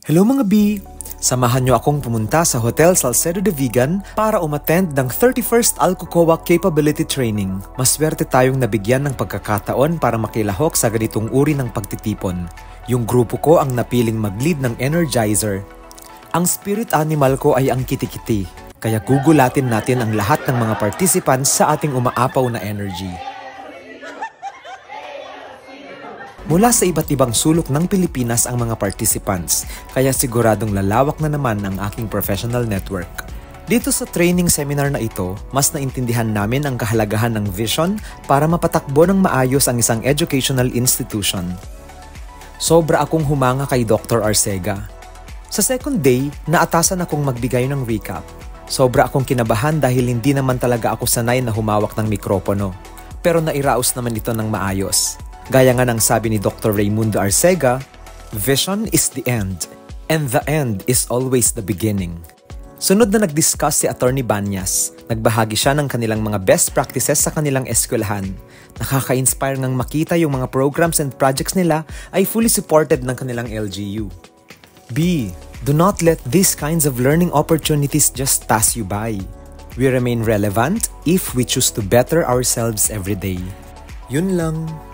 Hello mga B! Samahan niyo akong pumunta sa Hotel Salcedo de Vigan para umattend ng 31st Alcocoa Capability Training. Maswerte tayong nabigyan ng pagkakataon para makilahok sa ganitong uri ng pagtitipon. Yung grupo ko ang napiling mag-lead ng Energizer. Ang spirit animal ko ay ang kitikiti, kaya gugulatin natin ang lahat ng mga participants sa ating umaapaw na energy. Mula sa iba't ibang sulok ng Pilipinas ang mga participants, kaya siguradong lalawak na naman ang aking professional network. Dito sa training seminar na ito, mas naintindihan namin ang kahalagahan ng vision para mapatakbo ng maayos ang isang educational institution. Sobra akong humanga kay Dr. Arcega. Sa second day, naatasan akong magbigay ng recap. Sobra akong kinabahan dahil hindi naman talaga ako sanay na humawak ng mikropono. Pero nairaos naman ito ng maayos. Gaya nga ng sabi ni Dr. Raimundo Arcega, vision is the end, and the end is always the beginning. Sunod na nag-discuss si Attorney Banyas. Nagbahagi siya ng kanilang mga best practices sa kanilang eskwelahan. Nakaka-inspire ngang makita yung mga programs and projects nila ay fully supported ng kanilang LGU. B. Do not let these kinds of learning opportunities just pass you by. We remain relevant if we choose to better ourselves every day. Yun lang.